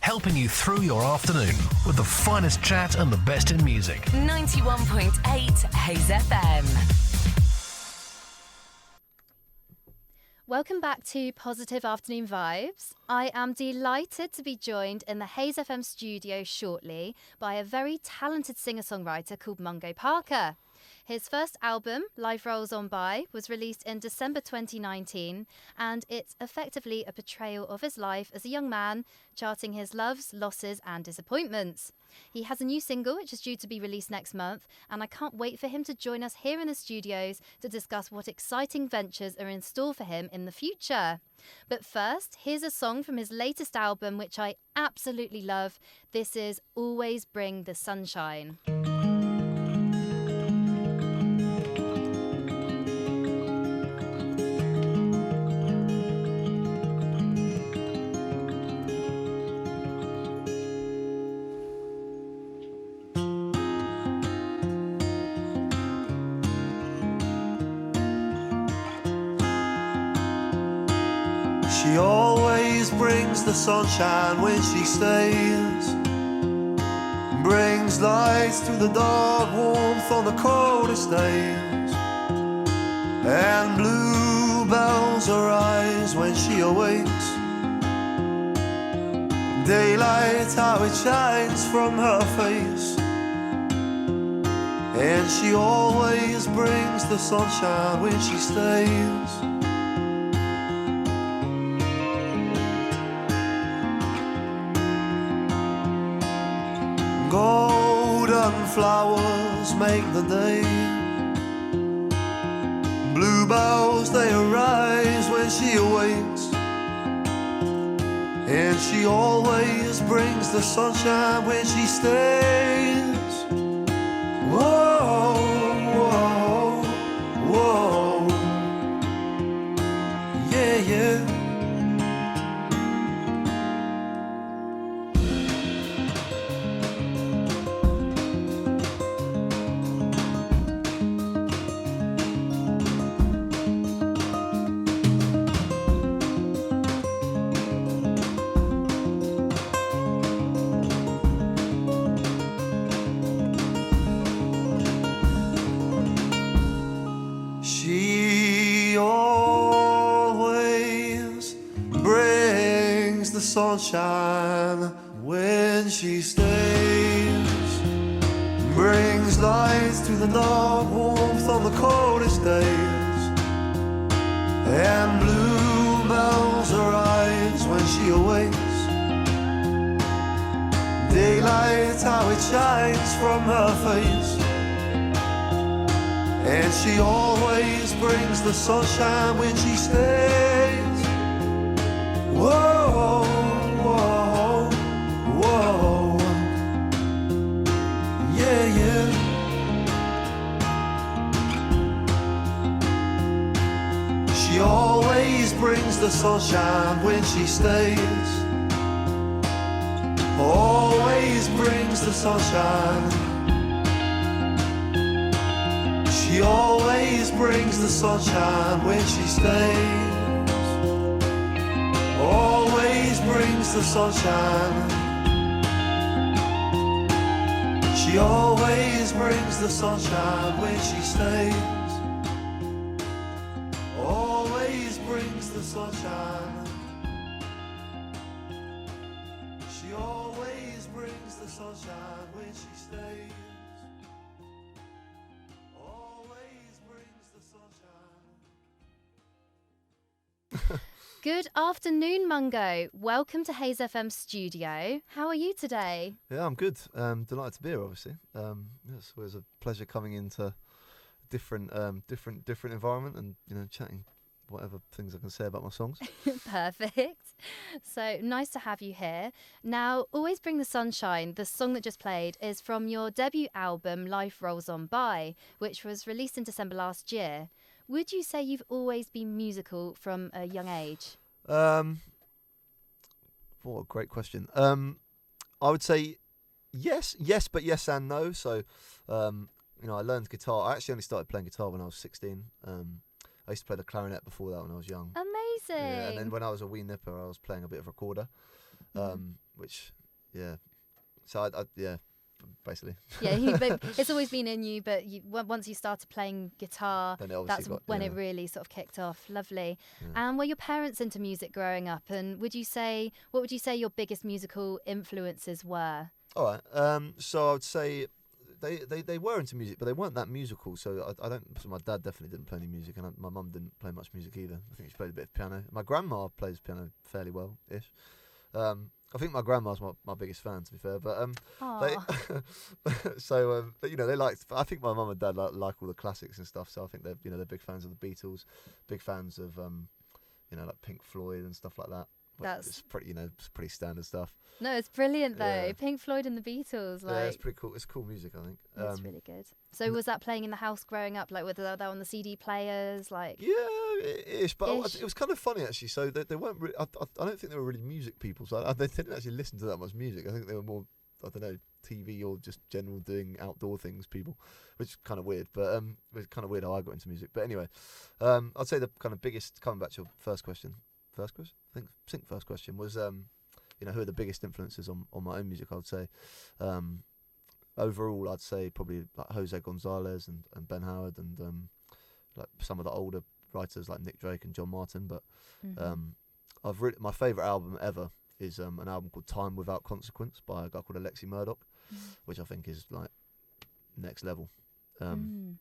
helping you through your afternoon with the finest chat and the best in music. 91.8 Hayes FM. Welcome back to Positive Afternoon Vibes. I am delighted to be joined in the Hayes FM studio shortly by a very talented singer-songwriter called Mungo Parker. His first album, Life Rolls On By, was released in December 2019, and it's effectively a portrayal of his life as a young man, charting his loves, losses and disappointments. He has a new single which is due to be released next month, and I can't wait for him to join us here in the studios to discuss what exciting ventures are in store for him in the future. But first, here's a song from his latest album which I absolutely love. This is Always Bring the Sunshine. She always brings the sunshine when she stays, brings lights to the dark, warmth on the coldest days, and bluebells her eyes when she awakes. Daylight, how it shines from her face, and she always brings the sunshine when she stays. Golden flowers make the day, bluebells they arise when she awakes, and she always brings the sunshine when she stays. Whoa, whoa, whoa, yeah, yeah. Sunshine when she stays, brings lights to the dark, warmth on the coldest days, and bluebells her eyes when she awakes. Daylight, how it shines from her face, and she always brings the sunshine when she stays. Whoa, whoa, whoa, yeah, yeah. She always brings the sunshine when she stays, always brings the sunshine. She always brings the sunshine when she stays, always brings the sunshine. She always brings the sunshine when she stays, always brings the sunshine. She always brings the sunshine when she stays, always brings the sunshine. Good afternoon, Mungo. Welcome to Hayes FM studio. How are you today? Yeah, I'm good. Delighted to be here, obviously. It's always a pleasure coming into different environment and chatting whatever things I can say about my songs. Perfect. So nice to have you here. Now, Always Bring the Sunshine, the song that just played, is from your debut album, Life Rolls On By, which was released in December last year. Would you say you've always been musical from a young age? What a great question. I would say yes, but yes and no. So, I learned guitar. I actually only started playing guitar when I was 16. I used to play the clarinet before that when I was young. Amazing. Yeah, and then when I was a wee nipper, I was playing a bit of recorder, which yeah. So yeah, basically. Yeah, it's always been in you, but once you started playing guitar, Then it that's obviously when it really sort of kicked off. Lovely. Yeah. And were your parents into music growing up? And what would you say your biggest musical influences were? All right. So I would say they were into music, but they weren't that musical. So I don't. So my dad definitely didn't play any music, and my mum didn't play much music either. I think she played a bit of piano. My grandma plays piano fairly well ish. I think my grandma's my biggest fan, to be fair. But but, you know, they liked. I think my mum and dad like all the classics and stuff. So I think they're big fans of the Beatles, big fans of like Pink Floyd and stuff like that. It's pretty standard stuff. No, it's brilliant though. Yeah. Pink Floyd and the Beatles, Yeah, it's pretty cool. It's cool music, I think. It's really good. So was that playing in the house growing up? Like, were they on the CD players? Like, yeah, ish. But it was kind of funny actually. So they weren't. I don't think they were really music people. So they didn't actually listen to that much music. I think they were more, I don't know, TV or just general doing outdoor things people, which is kind of weird. But it's kind of weird how I got into music. But anyway, I'd say the kind of biggest, coming back to your first question. I think first question was who are the biggest influences on my own music. I would say overall I'd say probably like Jose Gonzalez and Ben Howard and like some of the older writers like Nick Drake and John Martin. But my favourite album ever is an album called Time Without Consequence by a guy called Alexi Murdoch, which I think is like next level. And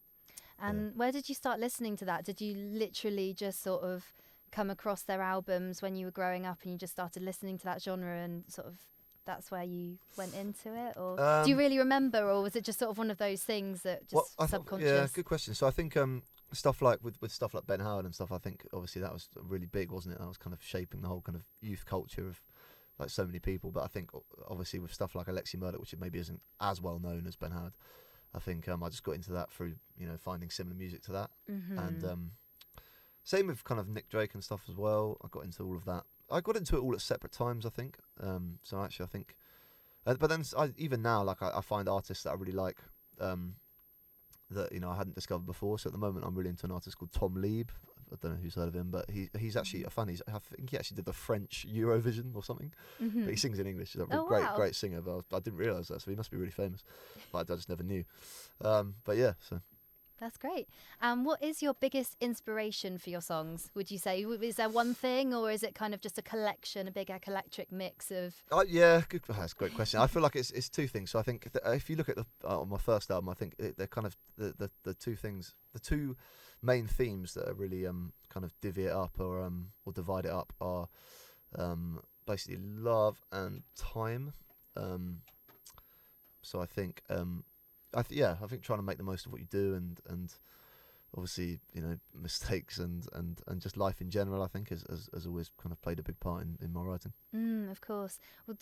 where did you start listening to that? Did you literally just sort of come across their albums when you were growing up and you just started listening to that genre and sort of that's where you went into it? Or do you really remember, or was it just sort of one of those things that just subconscious? Yeah, good question. So I think stuff like with stuff like Ben Howard and stuff, I think obviously that was really big, wasn't it? That was kind of shaping the whole kind of youth culture of like so many people. But I think obviously with stuff like Alexi Murdoch, which maybe isn't as well known as Ben Howard, I think I just got into that through finding similar music to that. And same with kind of Nick Drake and stuff as well. I got into all of that. I got into it all at separate times, I think. So actually, I think, but then even now, like I find artists that I really like that I hadn't discovered before. So at the moment, I'm really into an artist called Tom Lieb. I don't know who's heard of him, but he's actually a fan. I think he actually did the French Eurovision or something. But he sings in English. He's a great singer. But I didn't realise that, so he must be really famous. But I just never knew. But yeah, so. That's great. What is your biggest inspiration for your songs, would you say? Is there one thing, or is it kind of just a collection, a big eclectic mix of... Yeah, good. That's a great question. I feel like it's two things. So I think if you look at on my first album, I think they're kind of the two things, the two main themes that are really kind of divvy it up or divide it up are basically love and time. So I think... I think trying to make the most of what you do and obviously mistakes and just life in general, I think has always kind of played a big part in my writing. Of course. Well,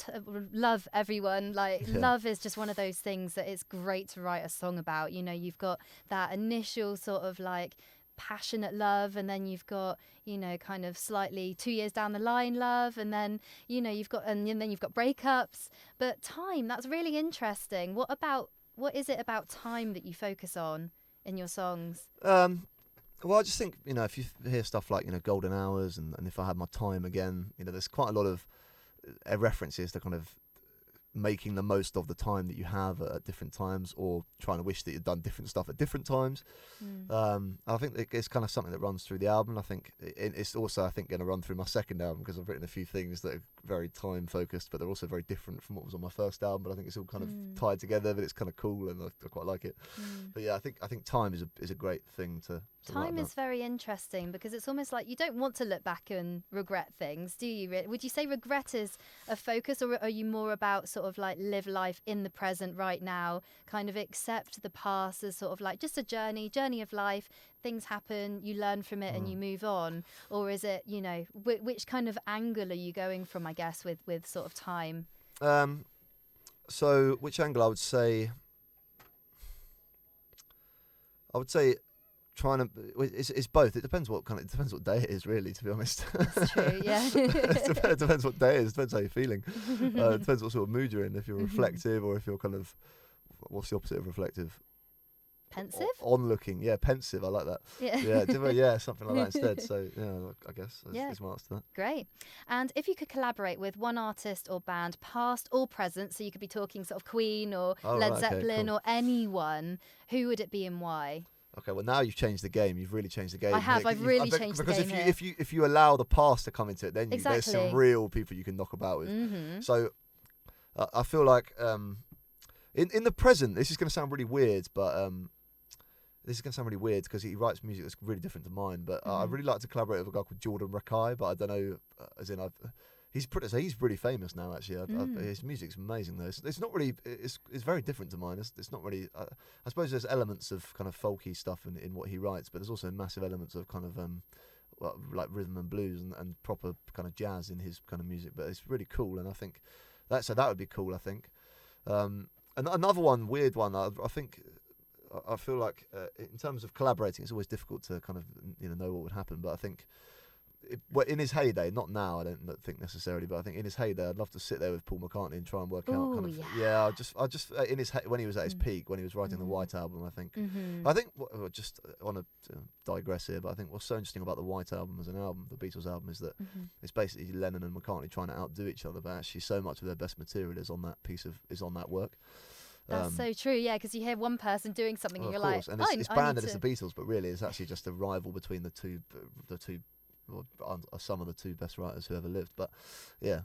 love, everyone. Love is just one of those things that it's great to write a song about. You've got that initial sort of like passionate love, and then you've got kind of slightly 2 years down the line love, and then you've got breakups. But time, that's really interesting. What is it about time that you focus on in your songs? Well, I just think, if you hear stuff like, Golden Hours and If I Had My Time Again, there's quite a lot of references to kind of making the most of the time that you have at different times, or trying to wish that you'd done different stuff at different times. I think it's kind of something that runs through the album. I think it's also, going to run through my second album, because I've written a few things that are very time focused, but they're also very different from what was on my first album. But I think it's all kind of tied together, but it's kind of cool, and I quite like it. But yeah, I think time is a great thing to time is very interesting, because it's almost like you don't want to look back and regret things, do you? Would you say regret is a focus, or are you more about sort of like live life in the present right now, kind of accept the past as sort of like just a journey of life, things happen, you learn from it and you move on? Or is it, which kind of angle are you going from, I guess, with sort of time? So which angle? I would say trying to, it's both. It depends what day it is, really, to be honest. That's true, yeah. It depends what day it is. It depends how you're feeling. It depends what sort of mood you're in. If you're reflective, or if you're kind of, what's the opposite of reflective? Pensive? onlooking. Yeah, pensive. I like that. Yeah, something like that instead. So yeah, I guess there's my answer to that. Great. And if you could collaborate with one artist or band, past or present, so you could be talking sort of Queen or Led Zeppelin or anyone, who would it be and why? Okay, well now you've changed the game. You've really changed the game. I have. I've really changed the game here. Because if you allow the past to come into it, then there's some real people you can knock about with. Mm-hmm. So I feel like in the present, this is going to sound really weird, but this is going to sound really weird because he writes music that's really different to mine. But I'd really like to collaborate with a guy called Jordan Rakai, but I don't know, as in he's really famous now. Actually, his music's amazing though. It's not really. It's very different to mine. It's not really. I suppose there's elements of kind of folky stuff in what he writes, but there's also massive elements of kind of like rhythm and blues and proper kind of jazz in his kind of music. But it's really cool, and I think that would be cool. I think. And another one, weird one. I think. I feel like in terms of collaborating, it's always difficult to kind of know what would happen. But I think in his heyday, not now, I don't think necessarily, but I think in his heyday, I'd love to sit there with Paul McCartney and try and work out kind of I just in his when he was at his peak, when he was writing the White Album, I think just on a digress here, but I think what's so interesting about the White Album as an album, the Beatles album, is that it's basically Lennon and McCartney trying to outdo each other, but actually so much of their best material is on that work. That's so true, yeah, because you hear one person doing something and you're like, and it's branded as the Beatles, but really it's actually just a rival between the two, or some of the two best writers who ever lived. But yeah.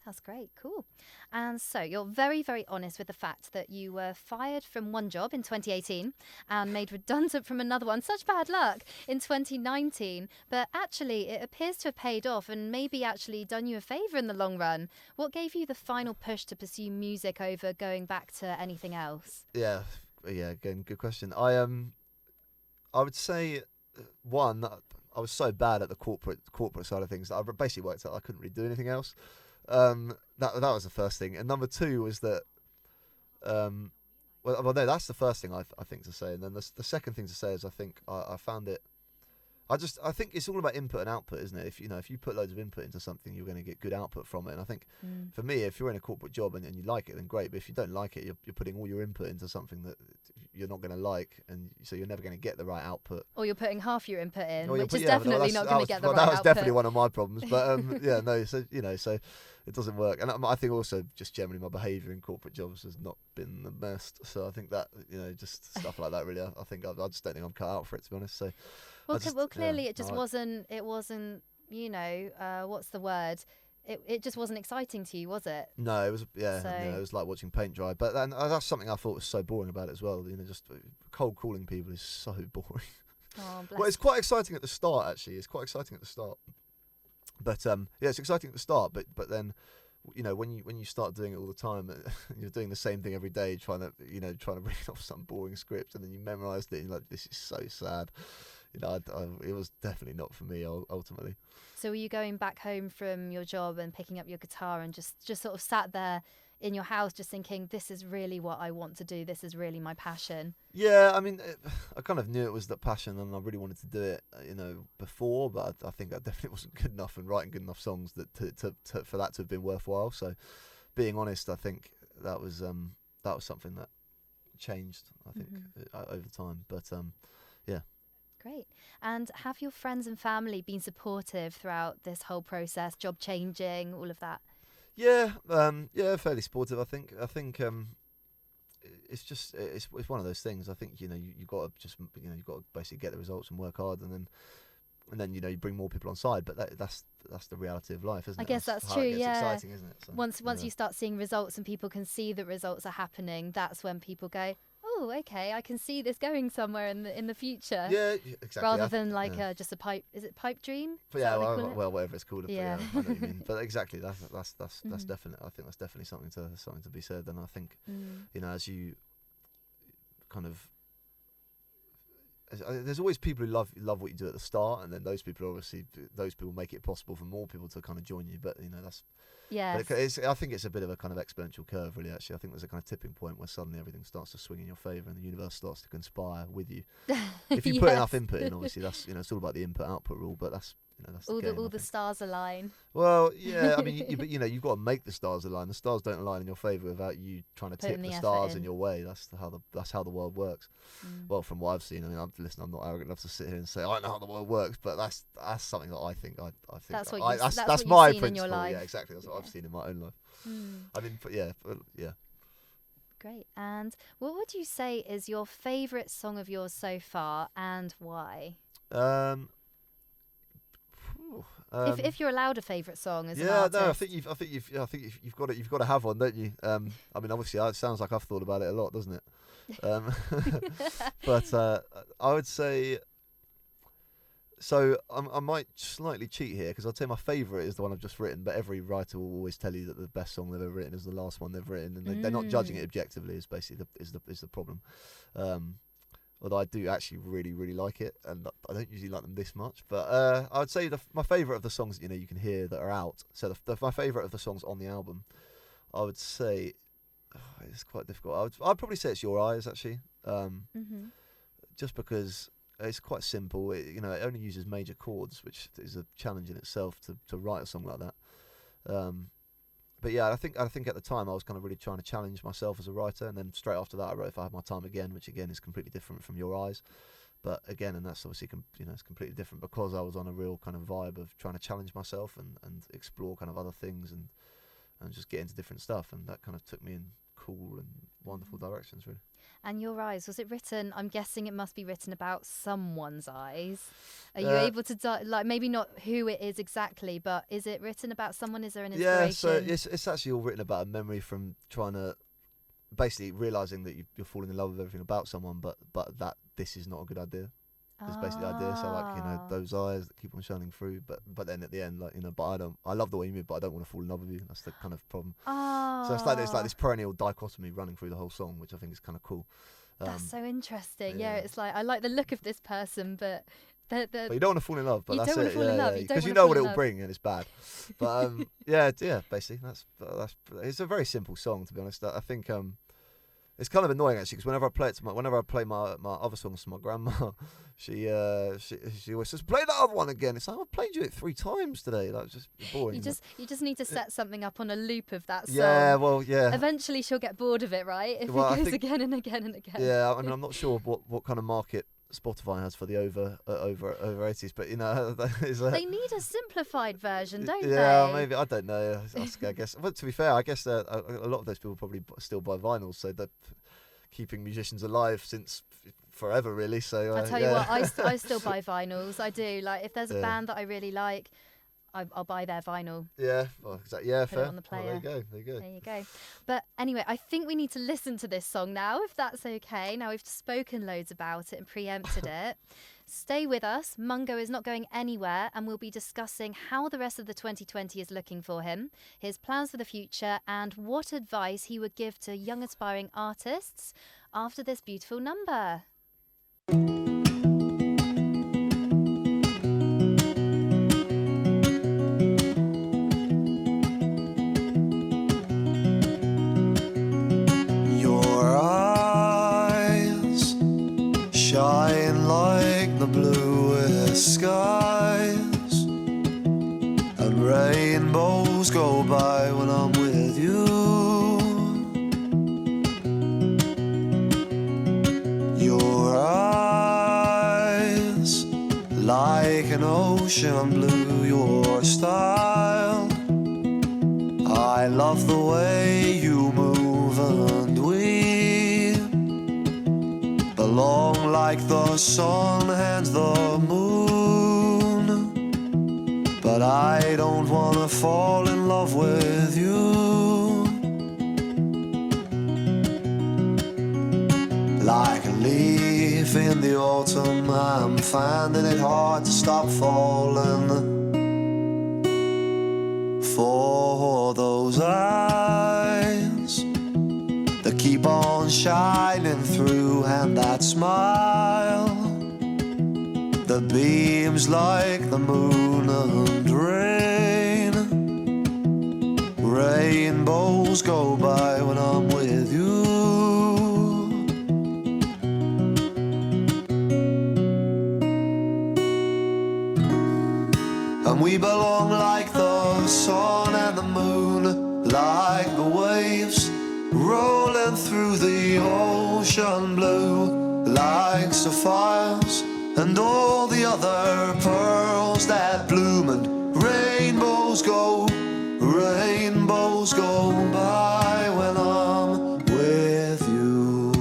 That's great, cool. And so you're very, very honest with the fact that you were fired from one job in 2018 and made redundant from another one, such bad luck, in 2019. But actually, it appears to have paid off and maybe actually done you a favour in the long run. What gave you the final push to pursue music over going back to anything else? Yeah, again, good question. I would say, one, I was so bad at the corporate side of things that I basically worked out I couldn't really do anything else. That was the first thing, and number two was that no, that's the first thing I think to say, and then the second thing to say is I think I found it. I think it's all about input and output, isn't it? If you put loads of input into something, you're going to get good output from it. And I think for me, if you're in a corporate job and you like it, then great. But if you don't like it, you're putting all your input into something that you're not going to like, and so you're never going to get the right output. Or you're putting half your input in, which is definitely not going to get the right output. That was definitely one of my problems. But so it doesn't work. And I think also just generally my behaviour in corporate jobs has not been the best. So I think that just stuff like that really. I think I just don't think I'm cut out for it, to be honest. So. Well, clearly it just wasn't. It wasn't. What's the word? It just wasn't exciting to you, was it? No, it was. Yeah, it was like watching paint dry. But then that's something I thought was so boring about it as well. Just cold calling people is so boring. Oh, bless. Well, it's quite exciting at the start. Actually, it's quite exciting at the start. But it's exciting at the start. But then, when you start doing it all the time, you're doing the same thing every day, trying to read off some boring script, and then you memorised it. And you're like, this is so sad. It was definitely not for me ultimately. So were you going back home from your job and picking up your guitar and just sort of sat there in your house just thinking, this is really what I want to do, this is really my passion? Yeah, I mean, I kind of knew it was that passion and I really wanted to do it, before, but I think I definitely wasn't good enough and writing good enough songs that for that to have been worthwhile. So being honest, I think that was something that changed, I think, over time. But yeah. Great. And have your friends and family been supportive throughout this whole process, job changing, all of that? Yeah, fairly supportive. I think it's just it's one of those things. I think you got to basically get the results and work hard, and then you bring more people on side. But that's the reality of life, isn't it? I guess that's how true. It gets yeah. exciting, isn't it? So, once you start seeing results and people can see that results are happening, that's when people go, oh, okay, I can see this going somewhere in the future. Yeah, exactly. Rather than just a pipe. Is it pipe dream? Yeah, well, whatever it's called. Yeah. I know what you mean. But exactly, that's definitely. I think that's definitely something to be said. And I think, as you kind of. There's always people who love what you do at the start, and then those people make it possible for more people to kind of join you. But that's. Yeah. I think it's a bit of a kind of exponential curve, really. Actually, I think there's a kind of tipping point where suddenly everything starts to swing in your favour, and the universe starts to conspire with you. If you put enough input in, obviously, that's it's all about the input-output rule. But that's that's the all game, the I think. stars align. Well, yeah, I mean, but you've got to make the stars align. The stars don't align in your favour without you trying to Putting tip the the effort stars in. in your way. That's how the world works. Well, from what I've seen, I mean, I'm not arrogant enough to sit here and say I know how the world works, but that's something that I think I think That's what I, that's that's what my you've seen in principle. your life. Yeah, exactly. That's what I've seen in my own life. I mean, yeah. Great. And what would you say is your favourite song of yours so far, and why? If you're allowed a favourite song as an artist. I think you've got to have one, don't you? I mean, obviously, it sounds like I've thought about it a lot, doesn't it? But I would say. So I might slightly cheat here because I'd say my favourite is the one I've just written, but every writer will always tell you that the best song they've ever written is the last one they've written, and they're not judging it objectively. Is basically the problem. Although I do actually really, really like it, and I don't usually like them this much. But I would say my favourite of the songs that you can hear that are out. So my favourite of the songs on the album, I would say, it's quite difficult. I'd probably say it's Your Eyes actually, just because it's quite simple. It only uses major chords, which is a challenge in itself to write a song like that. But yeah, I think at the time I was kind of really trying to challenge myself as a writer, and then straight after that I wrote If I Had My Time Again, which again is completely different from Your Eyes. But again, and that's obviously it's completely different because I was on a real kind of vibe of trying to challenge myself and explore kind of other things and just get into different stuff, and that kind of took me in cool and wonderful directions, really. And Your Eyes, was it written, I'm guessing it must be written about someone's eyes. Are you able to, like, maybe not who it is exactly, but is it written about someone? Is there an inspiration? Yeah, so it's actually all written about a memory from trying to, basically realising that you're falling in love with everything about someone, but that this is not a good idea. It's basically the idea. So like, those eyes that keep on shining through, but then at the end, like, but I love the way you move, but I don't want to fall in love with you. That's the kind of problem. So it's like this perennial dichotomy running through the whole song, which I think is kind of cool. That's so interesting. Yeah, it's like I like the look of this person, but but you don't want to fall in love. But you that's don't want it. to fall in love. Because you know what it will bring, and it's bad. But yeah, basically that's it's a very simple song, to be honest. I think it's kind of annoying actually, because whenever I play my other songs to my grandma, she always says, play that other one again. It's like, I've played you it 3 times today. Like, it's just boring. You just need to set something up on a loop of that song. Yeah, well, yeah. Eventually she'll get bored of it, right? If it goes again and again and again. Yeah, I mean, I'm not sure what kind of market Spotify has for the over 80s, but they need a simplified version, don't they? Yeah, maybe, I don't know. I guess. But to be fair, I guess a lot of those people probably still buy vinyls, so they're keeping musicians alive since forever, really. So I tell you what, I still buy vinyls. I do. Like, if there's a band that I really like, I'll buy their vinyl. Yeah, well, exactly. Yeah, put fair. it on the player. Well, there you go. But anyway, I think we need to listen to this song now, if that's okay. Now, we've spoken loads about it and preempted it. Stay with us. Mungo is not going anywhere, and we'll be discussing how the rest of the 2020 is looking for him, his plans for the future, and what advice he would give to young aspiring artists after this beautiful number. Shine like the bluest skies, and rainbows go by when I'm with you. Your eyes, like an ocean blue, your style. I love the way you move and weave, belong like the sun and the moon. But I don't wanna fall in love with you. Like a leaf in the autumn, I'm finding it hard to stop falling for those eyes that keep on shining through, and that smile that beams like the moon and rain. Rainbows go by when I'm with you. And we belong like the sun and the moon, like the waves rolling through the ocean blue, like sapphires and all the other pearls that bloom. And rainbows go by when I'm with you.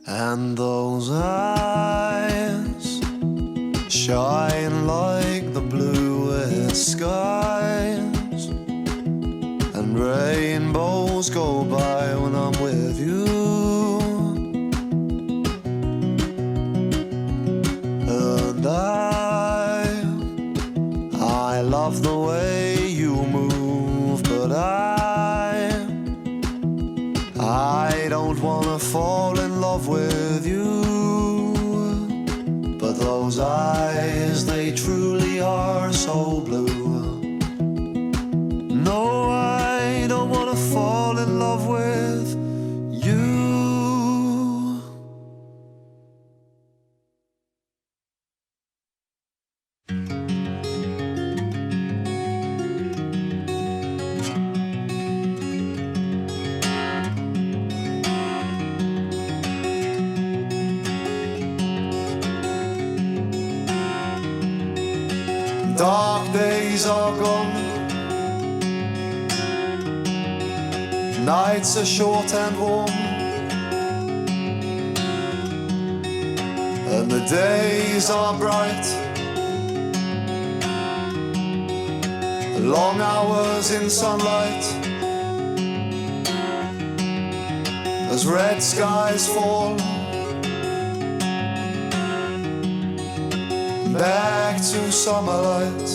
And those eyes shine like the bluest skies, and rainbows go by when I'm with you. And I love the way you move, but I don't wanna fall in love with you. But those eyes, they truly are so blue. No, I don't wanna fall in love with you. Dark days are gone, nights are short and warm, and the days are bright. Long hours in sunlight, as red skies fall back to summer light.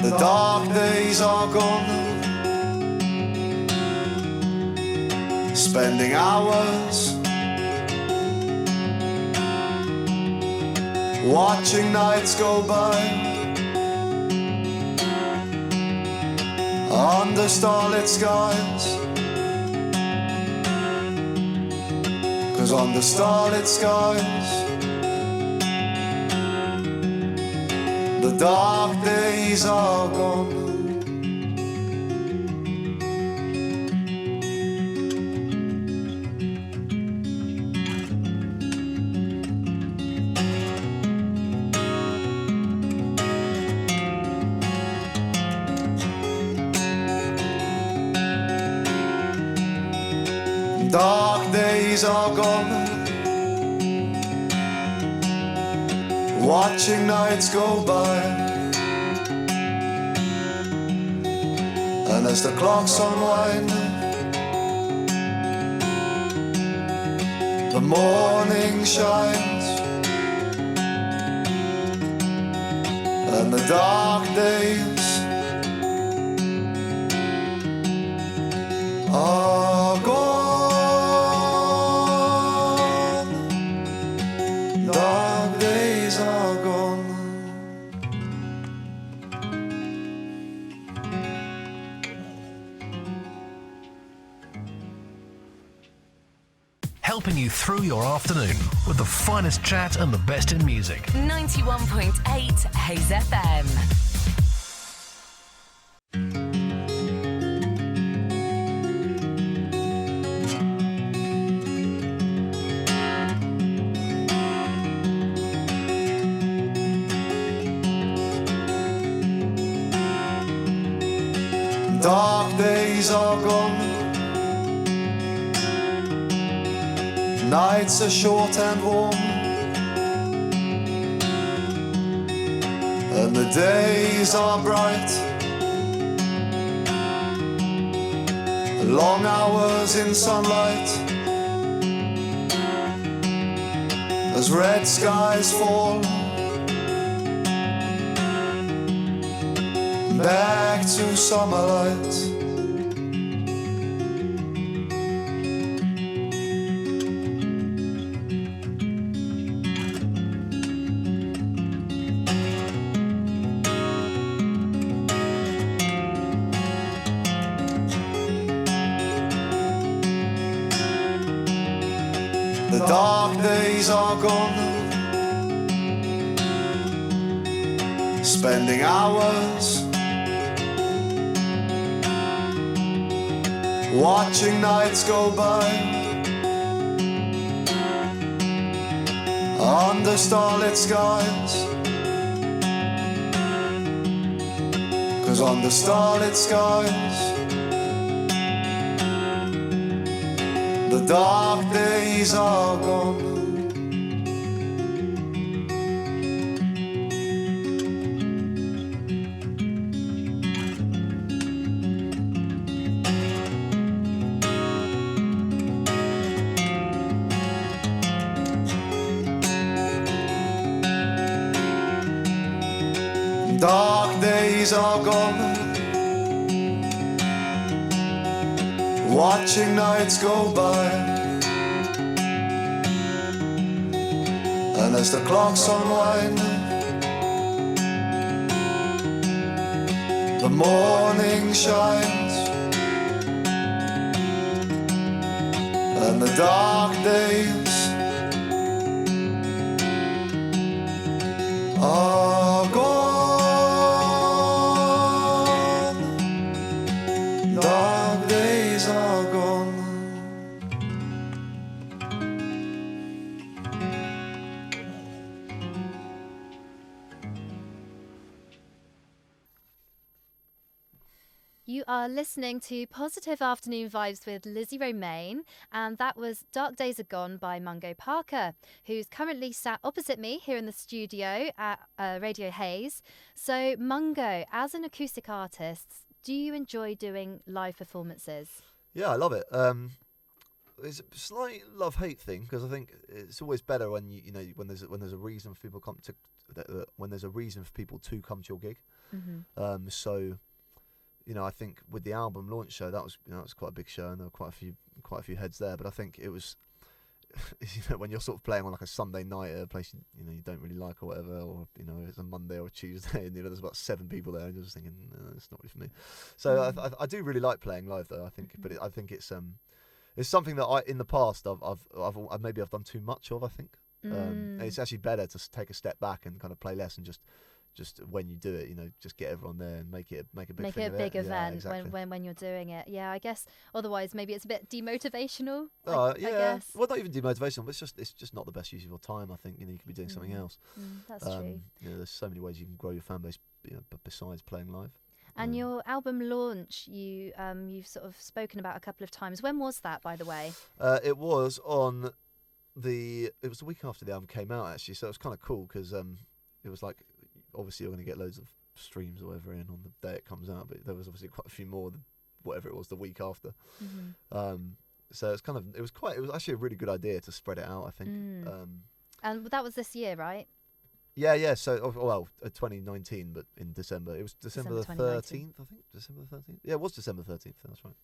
The dark days are gone, spending hours watching nights go by under starlit skies. 'Cause under starlit skies, the dark days are gone. Dark days are gone, watching nights go by. And as the clocks unwind, the morning shines, and the dark days are gone. Dark days are gone. Helping you through your afternoon with the finest chat and the best in music. 91.8 Hayes FM. Dark days are gone, nights are short and warm, and the days are bright. Long hours in sunlight, as red skies fall back to summer light. The dark days are gone, spending hours watching nights go by under starlit skies. 'Cause under starlit skies the dark days are gone. Dark days are gone, watching nights go by. And as the clocks unwind, the morning shines, and the dark days are gone. Dark days are gone. You are listening to Positive Afternoon Vibes with Lizzie Romain, and that was Dark Days Are Gone by Mungo Parker, who's currently sat opposite me here in the studio at Radio Hayes. So, Mungo, as an acoustic artist, do you enjoy doing live performances? Yeah, I love it. It's a slight love-hate thing, because I think it's always better when you know when there's a reason for people when there's a reason for people to come to your gig. Mm-hmm. So, you know, I think with the album launch show, that was quite a big show, and there were quite a few heads there. But I think it was, you know, when you're sort of playing on like a Sunday night at a place you don't really like or whatever, or it's a Monday or a Tuesday, and there's about 7 people there, and you're just thinking, no, it's not really for me. So I do really like playing live though. I think, but I think it's something that in the past I've maybe done too much of. I think it's actually better to take a step back and kind of play less and just when you do it, just get everyone there and make it a big event yeah, exactly. when you're doing it. Yeah, I guess otherwise maybe it's a bit demotivational. I yeah. guess. Well, not even demotivational, but it's just not the best use of your time. I think you could be doing something else. That's true. There's so many ways you can grow your fan base, besides playing live. And your album launch, you've sort of spoken about a couple of times. When was that, by the way? It was the week after the album came out, actually. So it was kind of cool because it was like, obviously you're going to get loads of streams or whatever in on the day it comes out, but there was obviously quite a few more than whatever it was the week after. So it was actually a really good idea to spread it out, I think. And that was this year, right? Yeah. So 2019, but in December. It was December the 13th, I think. December the 13th. Yeah, it was December 13th. That's right.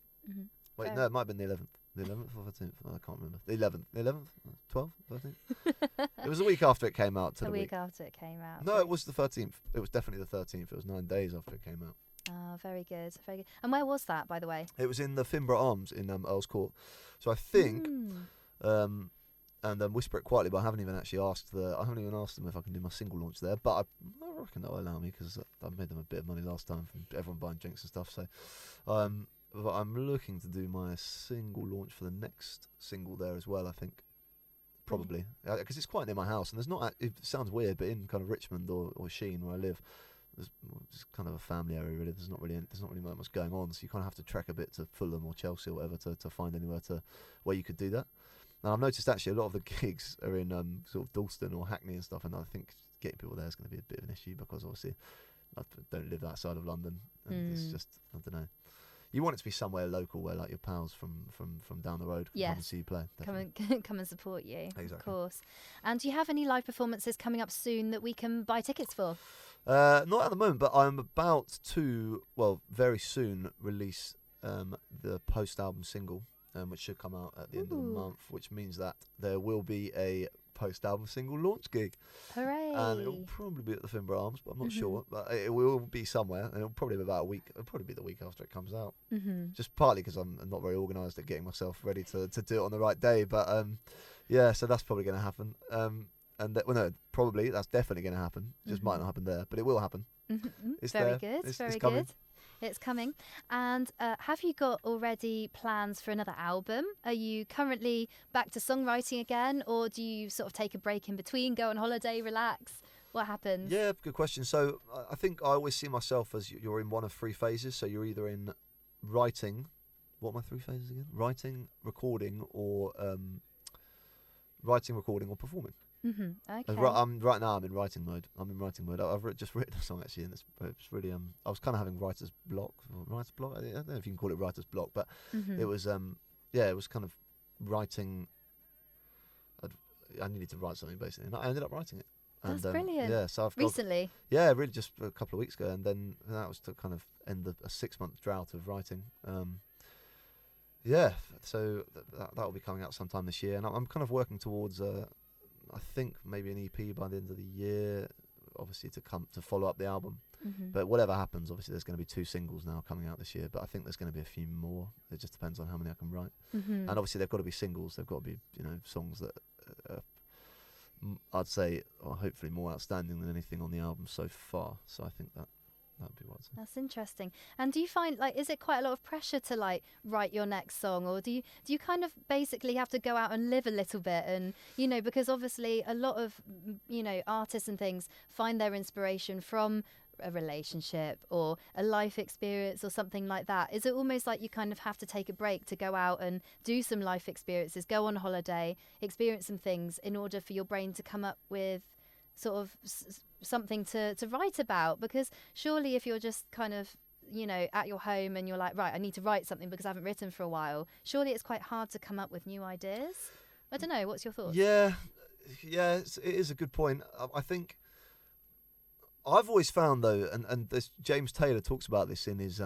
Wait, no, it might have been the 11th. The 11th or 13th? I can't remember. The 11th? 12th, 13th? It was a week after it came out. A week after it came out. No, it was the 13th. It was definitely the 13th. It was 9 days after it came out. Oh, very good. Very good. And where was that, by the way? It was in the Finborough Arms in Earl's Court. So I think, and Whisper It Quietly, but I haven't even actually asked them if I can do my single launch there. But I reckon they'll allow me because I made them a bit of money last time from everyone buying drinks and stuff. So, but I'm looking to do my single launch for the next single there as well, I think. Probably. Because it's quite near my house, and there's not, it sounds weird, but in kind of Richmond or Sheen where I live, there's kind of a family area really. There's not really much going on, so you kind of have to trek a bit to Fulham or Chelsea or whatever to find anywhere where you could do that. And I've noticed actually a lot of the gigs are in sort of Dalston or Hackney and stuff, and I think getting people there is going to be a bit of an issue because obviously I don't live that side of London, and it's just, I don't know. You want it to be somewhere local where like your pals from down the road can come and see you play. Come and support you. Exactly. Of course. And do you have any live performances coming up soon that we can buy tickets for? Not at the moment, but I'm about to, very soon release the post-album single, which should come out at the end of the month, which means that there will be a post-album single launch gig. Hooray! And it'll probably be at the Finborough Arms, but I'm not sure. But it will be somewhere, and it'll probably be about a week. It'll probably be the week after it comes out. Just partly because I'm not very organised at getting myself ready to do it on the right day. But Yeah, so that's probably going to happen. No, probably that's definitely going to happen. Just might not happen there, but it will happen. It's very there. good. It's Very coming. good. It's coming. And have you got already plans for another album? Are you currently back to songwriting again, or do you sort of take a break in between, go on holiday, relax? What happens? Yeah, good question. So I think I always see myself as you're in one of three phases. So you're either in writing. What are my three phases again? Writing, recording, or performing. Okay. Right now I'm in writing mode. I've just written a song actually, and it's really I was kind of having writer's block. I don't know if you can call it writer's block, but it was it was kind of writing. I needed to write something basically, and I ended up writing it. That's brilliant. Yeah, so Recently? Really just a couple of weeks ago, and then that was to kind of end a 6-month drought of writing. So that will be coming out sometime this year, and I'm kind of working towards I think maybe an EP by the end of the year, obviously to follow up the album. But whatever happens, obviously there's going to be 2 singles now coming out this year, but I think there's going to be a few more. It just depends on how many I can write. And obviously they've got to be singles. They've got to be songs that I'd say are hopefully more outstanding than anything on the album so far. So I think that would be what I'd say. That's interesting. And do you find, is it quite a lot of pressure to, write your next song? Or do you kind of basically have to go out and live a little bit? And, because obviously a lot of, artists and things find their inspiration from a relationship or a life experience or something like that. Is it almost like you kind of have to take a break to go out and do some life experiences, go on holiday, experience some things in order for your brain to come up with sort of something to write about? Because surely if you're just kind of at your home and you're like, right, I need to write something because I haven't written for a while, surely it's quite hard to come up with new ideas. I don't know, what's your thoughts? Yeah, it is a good point. I think I've always found though, and this, James Taylor talks about this in his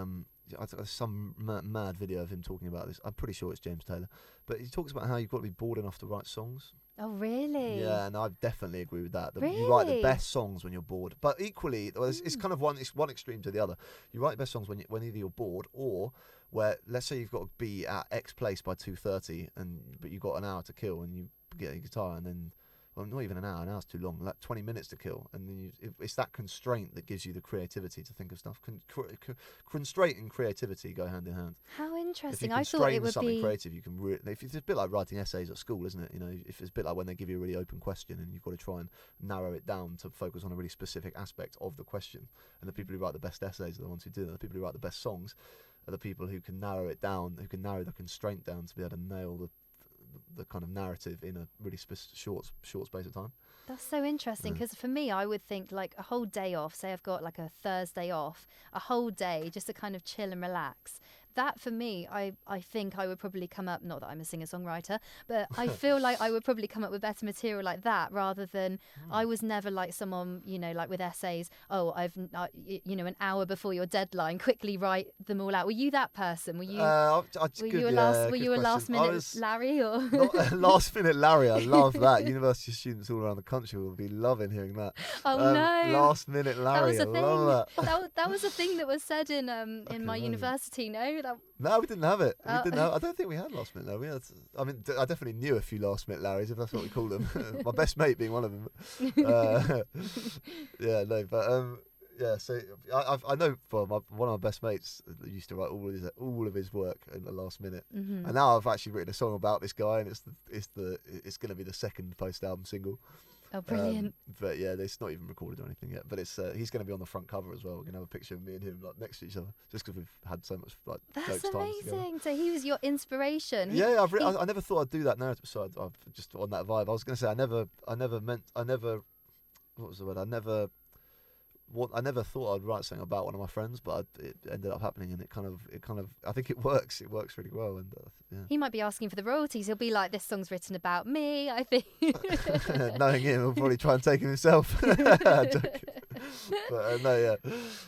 some mad video of him talking about this. I'm pretty sure it's James Taylor, but he talks about how you've got to be bored enough to write songs. Oh, really? Yeah, and I definitely agree with that. Really? You write the best songs when you're bored, but equally, it's kind of one extreme to the other. You write the best songs when either you're bored or where, let's say you've got to be at X place by 2:30, but you've got an hour to kill, and you get a guitar, and then. Well, not even an hour's too long, 20 minutes to kill. And then it's that constraint that gives you the creativity to think of stuff. Constraint and creativity go hand in hand. How interesting. If you I thought it would something be creative, you can it's a bit like writing essays at school, isn't it? If it's a bit like when they give you a really open question and you've got to try and narrow it down to focus on a really specific aspect of the question. And the people who write the best essays are the ones who do that. The people who write the best songs are the people who can narrow it down, who can narrow the constraint down to be able to nail the kind of narrative in a really short space of time. That's so interesting, because for me, I would think a whole day off, say I've got a Thursday off, a whole day just to kind of chill and relax. That for me, I think I would probably come up, not that I'm a singer-songwriter, but I feel like I would probably come up with better material like that rather than I was never like someone, with essays, I've, an hour before your deadline, quickly write them all out. Were you that person? Were you a last minute Larry? Or last minute Larry, I love that. University students all around the country will be loving hearing that. Oh no. Last minute Larry, I love that. That was a thing that was said in my university, no? No, we didn't have it. I don't think we had last minute Larry. I definitely knew a few last minute Larrys, if that's what we call them. My best mate being one of them. So I know one of my best mates used to write all of his work in the last minute, and now I've actually written a song about this guy, and it's going to be the second post album single. Oh, brilliant! But yeah, it's not even recorded or anything yet. But it's he's going to be on the front cover as well. We're going to have a picture of me and him next to each other, just because we've had so much That's jokes times together. amazing. So he was your inspiration. Yeah, I never thought I'd do that narrative. So I've just on that vibe. I was going to say I never. What was the word? I never thought I'd write something about one of my friends, but it ended up happening, and it kind of. I think it works. It works really well, and yeah. He might be asking for the royalties. He'll be like, "This song's written about me." I think. Knowing him, he'll probably try and take him himself. But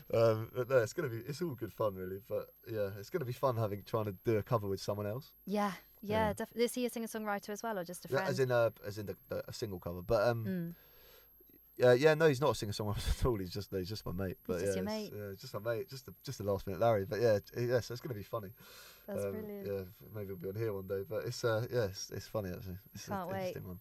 it's all good fun, really. But yeah, it's gonna be fun trying to do a cover with someone else. Yeah, definitely. Is he a singer-songwriter as well, or just a friend? Yeah, as in a single cover, but no, he's not a singer-songwriter at all. He's just my mate. But just your mate. Just my mate, just a last minute Larry. But so it's going to be funny. That's brilliant. Yeah, maybe it'll be on here one day. But it's it's funny actually. It's Can't an wait. interesting one.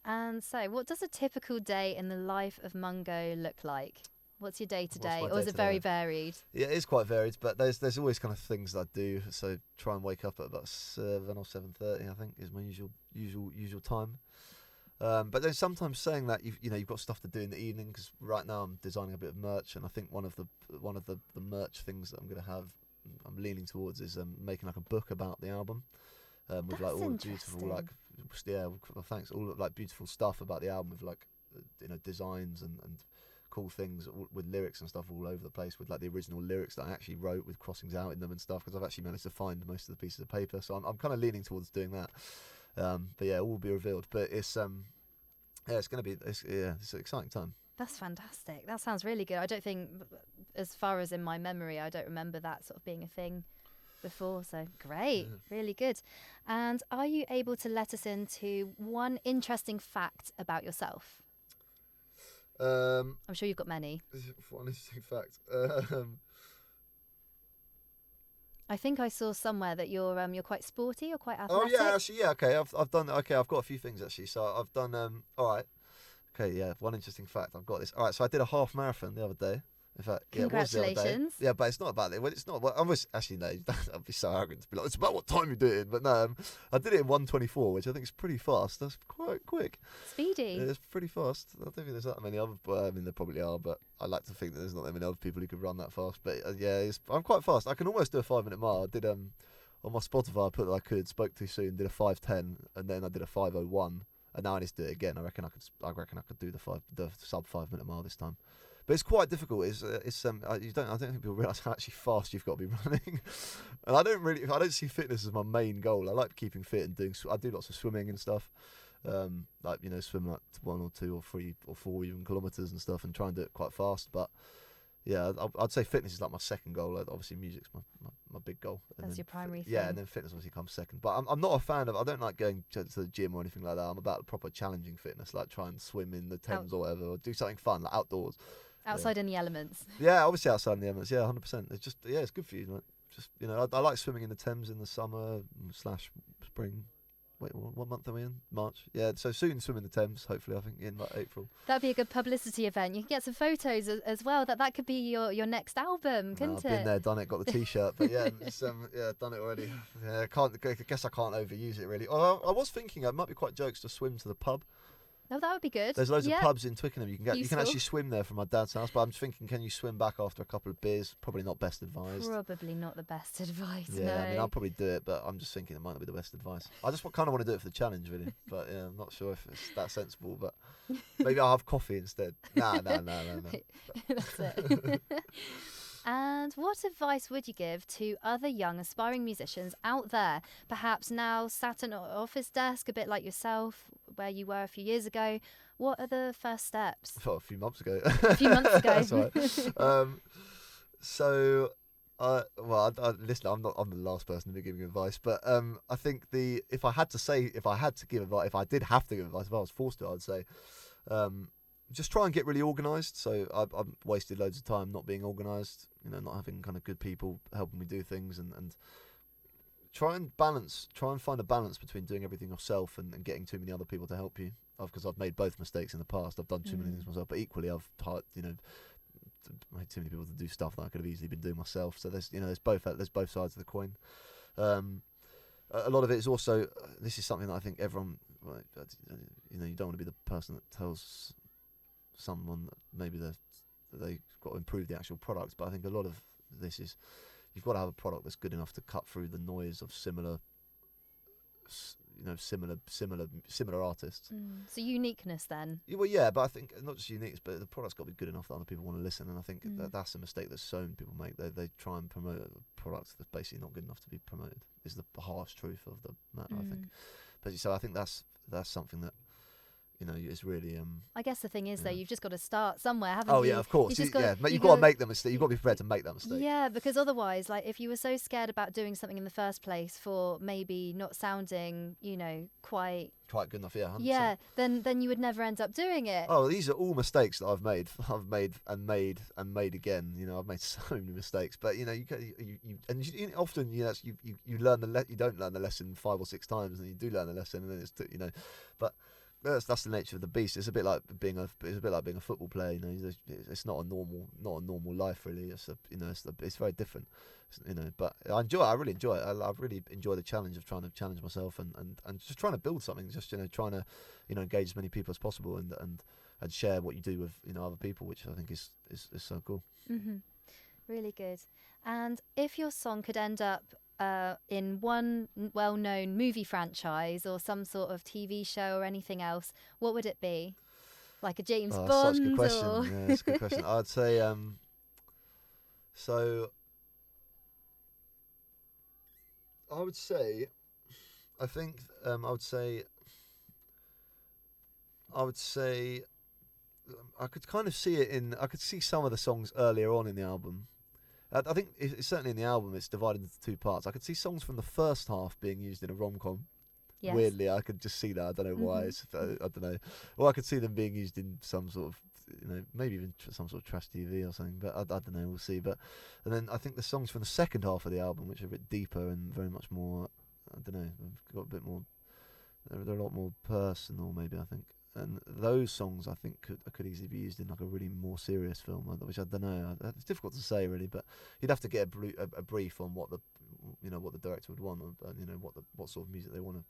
And so, what does a typical day in the life of Mungo look like? What's your day to What's day, my or is it very day-to-day? varied? Yeah, it is quite varied, but there's always kind of things that I do. So try and wake up at about 7 or 7:30. I think is my usual time. But then sometimes saying that you've got stuff to do in the evening, because right now I'm designing a bit of merch, and I think one of the merch things that I'm going to have, I'm leaning towards, is making like a book about the album, with like That's all the beautiful thanks, all like beautiful stuff about the album, with like designs and cool things with lyrics and stuff all over the place, with like the original lyrics that I actually wrote with crossings out in them and stuff, because I've actually managed to find most of the pieces of paper. So I'm kind of leaning towards doing that. But yeah, it will be revealed. But it's it's going to be it's an exciting time. That's fantastic. That sounds really good. I don't think, as far as in my memory, I don't remember that sort of being a thing before. So great, really good. And are you able to let us into one interesting fact about yourself? I'm sure you've got many. One interesting fact. I think I saw somewhere that you're quite sporty or quite athletic. Oh yeah, actually, yeah. Okay, I've done. Okay, I've got a few things actually. So I've done. All right. Okay, yeah. One interesting fact. I've got this. All right. So I did a half marathon the other day. In fact, yeah, it was the other day. Congratulations. Yeah, but it's not about it. Well, it's not. Well, I was actually no. I'd be so arrogant to be like, it's about what time you do it in. But no, I did it in 1:24, which I think is pretty fast. That's quite quick. Speedy. Yeah, it's pretty fast. I don't think there's that many other. Well, I mean, there probably are, but I like to think that there's not that many other people who could run that fast. But yeah, I'm quite fast. I can almost do a 5-minute mile. I did on my Spotify. I put that I could. Spoke too soon. Did a 5:10, and then I did a 5:01. And now I need to do it again. I reckon I could do the sub 5-minute mile this time. But it's quite difficult. I don't think people realise how actually fast you've got to be running. And I don't see fitness as my main goal. I like keeping fit and I do lots of swimming and stuff. Swim like 1 or 2 or 3 or 4 even kilometres and stuff, and try and do it quite fast. But yeah, I'd say fitness is like my second goal. Obviously, music's my big goal. That's your primary thing. Yeah, and then fitness obviously comes second. But I'm not a fan of. I don't like going to the gym or anything like that. I'm about proper challenging fitness, like try and swim in the Thames or whatever, or do something fun like outdoors. Outside in the elements. Yeah, obviously outside in the elements. Yeah, 100%. It's just it's good for you. Like, just I like swimming in the Thames in the summer / spring. Wait, what month are we in? March. Yeah, so soon swim in the Thames. Hopefully, I think in like April. That'd be a good publicity event. You can get some photos as well. That could be your next album, couldn't I've it? been there, done it, got the T-shirt. But yeah, it's done it already. Yeah, I guess I can't overuse it really. I was thinking it might be quite jokes to swim to the pub. Oh, that would be good. There's loads of pubs in Twickenham. You can Useful. actually swim there from my dad's house. But I'm just thinking, can you swim back after a couple of beers? Probably not best advised. Probably not the best advice. Yeah, no. I mean, I'll probably do it, but I'm just thinking it might not be the best advice. I just kind of want to do it for the challenge, really. But yeah, I'm not sure if it's that sensible. But maybe I'll have coffee instead. No. That's it. And what advice would you give to other young aspiring musicians out there, perhaps now sat at an office desk, a bit like yourself, where you were a few years ago? What are the first steps? Well, a few months ago. A few months ago. That's right. Listen, I'm the last person to be giving advice, but I think if I did have to give advice, if I was forced to, I'd say just try and get really organised. So I've wasted loads of time not being organised, not having kind of good people helping me do things, and try and find a balance between doing everything yourself and getting too many other people to help you. Because I've made both mistakes in the past. I've done too many things myself, but equally I've made too many people to do stuff that I could have easily been doing myself. So there's both sides of the coin. A lot of it is also, this is something that I think everyone, you don't want to be the person that tells someone that maybe they've got to improve the actual product, but I think a lot of this is you've got to have a product that's good enough to cut through the noise of similar artists. So uniqueness then. Well, yeah, but I think not just unique, but the product's got to be good enough that other people want to listen. And I think that's a mistake that so many people make. They try and promote a product that's basically not good enough to be promoted. Is the harsh truth of the matter, I think. But so I think that's something that it's really I guess the thing is, yeah. though, you've just got to start somewhere, haven't Oh you? yeah, of course. You've You've got to make the mistake. You've got to be prepared to make that mistake. Yeah, because otherwise, like, if you were so scared about doing something in the first place for maybe not sounding, quite good enough. Yeah. 100%. yeah, then you would never end up doing it. Oh, these are all mistakes that I've made. I've made again. I've made so many mistakes. But often you learn you don't learn the lesson 5 or 6 times, and you do learn the lesson, and then it's but. That's the nature of the beast. It's a bit like being a football player. It's not a normal life really. It's very different. But I really enjoy it. I really enjoy the challenge of trying to challenge myself and just trying to build something. Just trying to engage as many people as possible and share what you do with other people, which I think is so cool. Mm-hmm. Really good. And if your song could end up in one well-known movie franchise or some sort of TV show or anything else, what would it be? Like a James Bond? Such a good question. Or... Yeah, that's a good question. I'd say I could kind of see it I could see some of the songs earlier on in the album. I think it's certainly in the album it's divided into 2 parts. I could see songs from the first half being used in a rom-com. Yes. Weirdly, I could just see that. I don't know why. Mm-hmm. I don't know. Or I could see them being used in some sort of, maybe even some sort of trash TV or something. But I don't know. We'll see. And then I think the songs from the second half of the album, which are a bit deeper and very much more, I don't know, got a bit more. They're a lot more personal, maybe. I think. And those songs, I think, could easily be used in like a really more serious film, which I don't know. It's difficult to say, really, but you'd have to get a brief on what the director would want, or what sort of music they want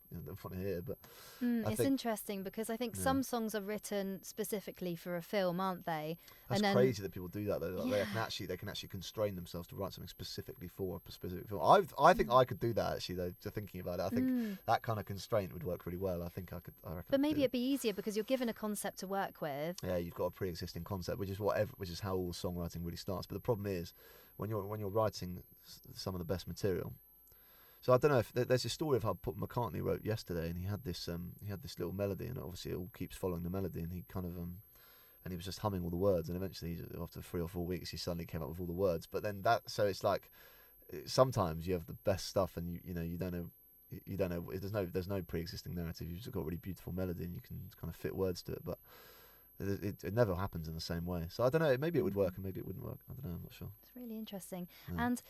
to hear. But it's interesting because I think some songs are written specifically for a film, aren't they? That's crazy that people do that though. Like they can actually constrain themselves to write something specifically for a specific film. I think I could do that actually though. Just thinking about it, I think that kind of constraint would work really well. I think I could. I reckon. But maybe it'd be easier because you're given a concept to work with. Yeah, you've got a pre-existing concept, which is how all songwriting really starts. But the problem is when you're writing some of the best material. So I don't know if there's a story of how McCartney wrote Yesterday, and he had this little melody, and obviously it all keeps following the melody, and he kind of and he was just humming all the words, and eventually after 3 or 4 weeks he suddenly came up with all the words. But then so it's like sometimes you have the best stuff, and you don't know. There's no pre-existing narrative. You've just got a really beautiful melody, and you can kind of fit words to it. But it never happens in the same way. So I don't know. Maybe it would work, and maybe it wouldn't work. I don't know. I'm not sure. It's really interesting. Yeah. And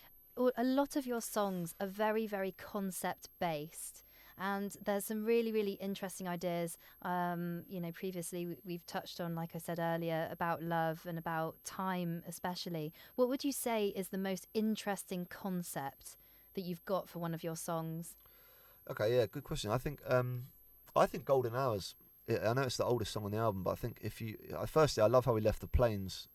a lot of your songs are very, very concept based. And there's some really, really interesting ideas. Previously we've touched on, like I said earlier, about love and about time, especially. What would you say is the most interesting concept that you've got for one of your songs? Okay, yeah, good question. I think Golden Hours. I know it's the oldest song on the album, but I think firstly, I love how we left the planes.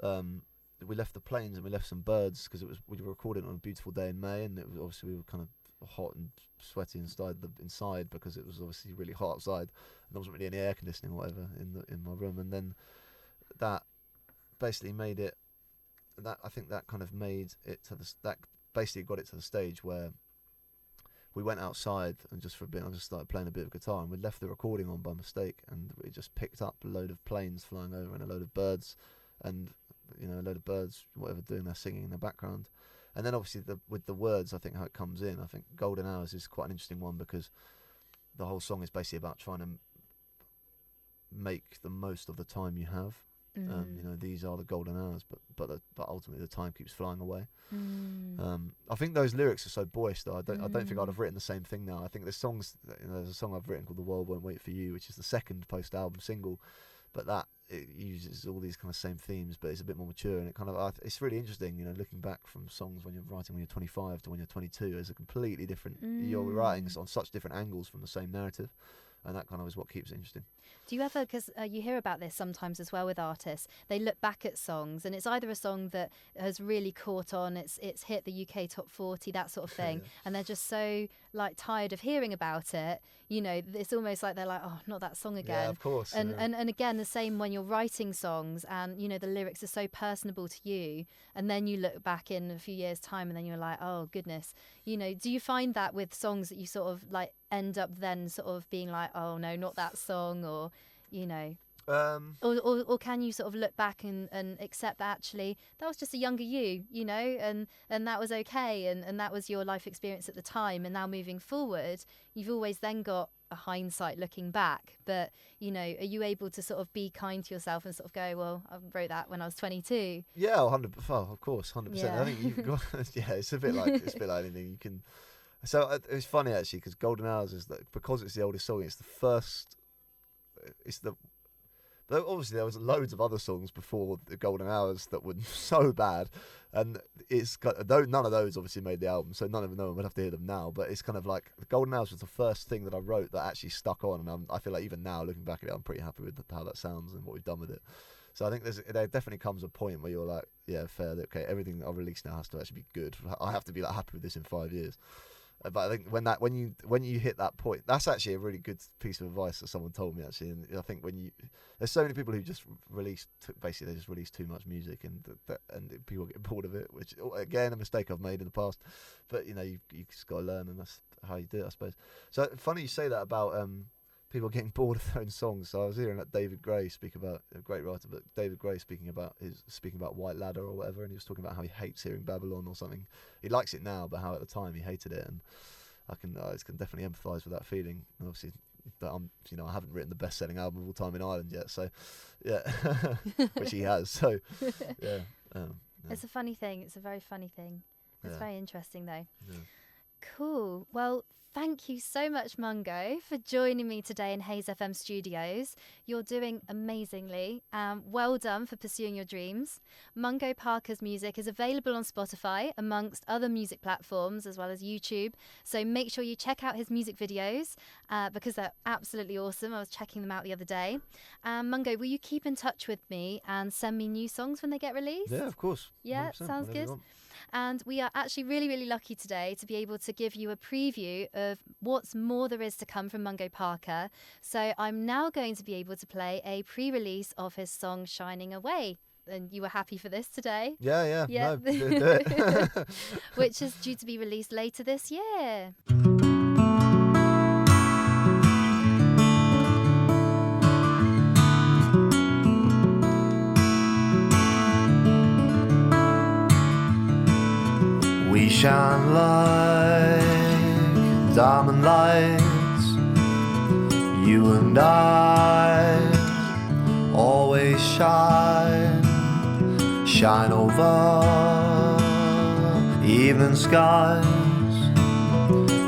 We left the planes and we left some birds because we were recording on a beautiful day in May, and it was obviously we were kind of hot and sweaty inside because it was obviously really hot outside, and there wasn't really any air conditioning or whatever in my room, and then that basically made it. I think that kind of made it that basically got it to the stage where we went outside and just for a bit I just started playing a bit of guitar, and we left the recording on by mistake, and we just picked up a load of planes flying over and a load of birds, and a load of birds, whatever, doing their singing in the background. And then obviously with the words, I think how it comes in, I think Golden Hours is quite an interesting one because the whole song is basically about trying to make the most of the time you have. These are the golden hours, but ultimately the time keeps flying away. I think those lyrics are so boyish though. I don't think I'd have written the same thing now. I think there's a song I've written called The World Won't Wait For You, which is the second post-album single, but it uses all these kind of same themes, but it's a bit more mature, and it's really interesting, looking back from songs when you're writing when you're 25 to when you're 22, is a completely different. You're writing on such different angles from the same narrative, and that kind of is what keeps it interesting. Do you ever, because you hear about this sometimes as well with artists, they look back at songs and it's either a song that has really caught on, it's hit the UK top 40, that sort of thing, and they're just so like tired of hearing about it, you know, it's almost like they're like, oh, not that song again. Yeah, of course. And again, the same when you're writing songs and, you know, the lyrics are so personable to you, and then you look back in a few years' time and then you're like, oh goodness, you know, do you find that with songs that you sort of like end up then sort of being like, oh no, not that song, or, you know, or can you sort of look back and accept that actually that was just a younger you know, and that was okay, and that was your life experience at the time, and now moving forward, you've always then got a hindsight looking back, but, you know, are you able to sort of be kind to yourself and sort of go, well, I wrote that when I was 22? Yeah, 100%. Of course, 100%. Yeah. I think you've got. Yeah, it's a bit like anything you can. So it's funny actually, because Golden Hours is that, because it's the oldest song. It's the first. It's the. Though obviously there was loads of other songs before the Golden Hours that were so bad, and it's got, though none of those obviously made the album, so no one would have to hear them now. But it's kind of like the Golden Hours was the first thing that I wrote that actually stuck on, and I feel like even now looking back at it, I'm pretty happy with how that sounds and what we've done with it. So I think there definitely comes a point where you're like, yeah, fair, okay, everything that I've released now has to actually be good. I have to be like happy with this in 5 years. But I think when you hit that point, that's actually a really good piece of advice that someone told me actually. And I think there's so many people who just basically they just release too much music, and people get bored of it, which again a mistake I've made in the past. But you know, you just got to learn, and that's how you do it, I suppose. So funny you say that about people getting bored of their own songs. So I was hearing that David Gray speak about, a great writer, but David Gray speaking about White Ladder or whatever, and he was talking about how he hates hearing Babylon or something. He likes it now, but how at the time he hated it, and I can definitely empathise with that feeling. And obviously, that I haven't written the best-selling album of all time in Ireland yet, so yeah, which he has. So yeah, It's a funny thing. It's a very funny thing. It's very interesting though. Yeah. Cool. Well, thank you so much, Mungo, for joining me today in Hayes FM studios. You're doing amazingly. Well done for pursuing your dreams. Mungo Parker's music is available on Spotify, amongst other music platforms, as well as YouTube. So make sure you check out his music videos because they're absolutely awesome. I was checking them out the other day. Mungo, will you keep in touch with me and send me new songs when they get released? Yeah, of course. Yeah, sounds good. And we are actually really, really lucky today to be able to give you a preview of what's more there is to come from Mungo Parker. So I'm now going to be able to play a pre-release of his song Shining Away. And you were happy for this today? Yeah. Yeah. No, do it. Which is due to be released later this year. We shine like diamond lights, you and I always shine over evening skies,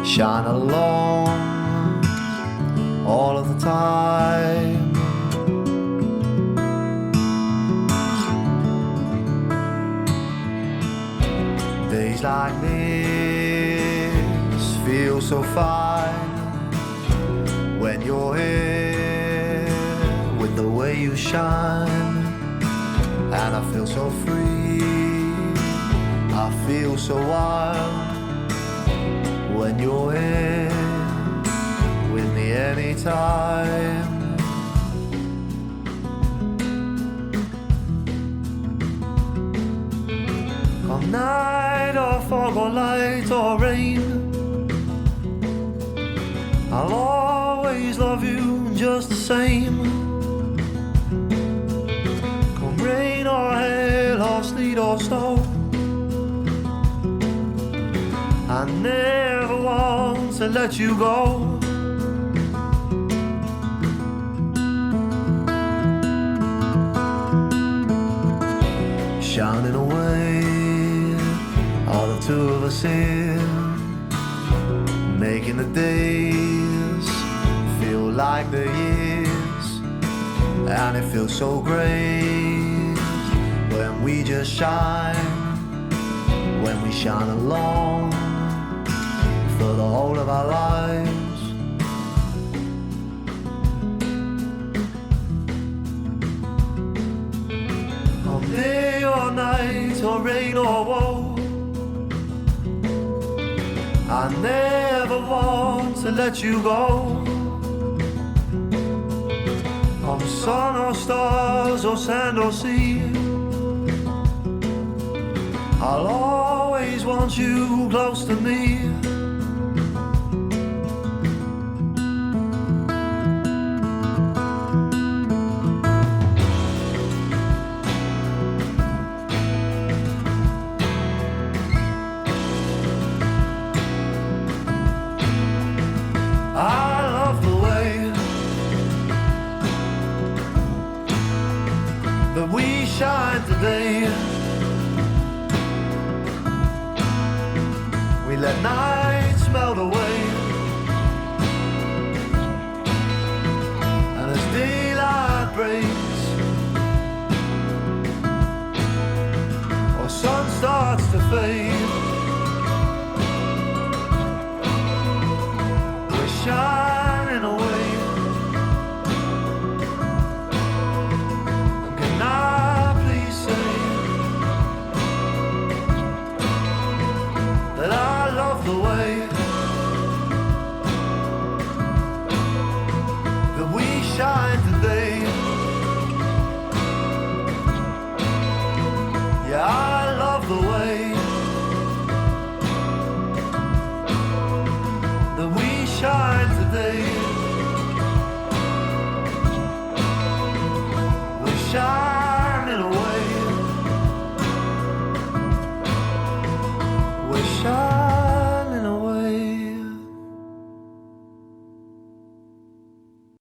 shine along all of the time. Days like this feel so fine when you're here with the way you shine, and I feel so free, I feel so wild when you're here with me anytime. Come night or fog or light or rain, I'll always love you just the same. Come rain or hail or sleet or snow, I never want to let you go. Shining away, all the two of us here, making the days feel like the years, and it feels so great when we just shine, when we shine along for the whole of our lives. On day or night or rain or woe, I never want to let you go. On sun or stars or sand or sea, I'll always want you close to me. I love the way that we shine today. We let nights melt away, and as daylight breaks, or sun starts to fade, we shine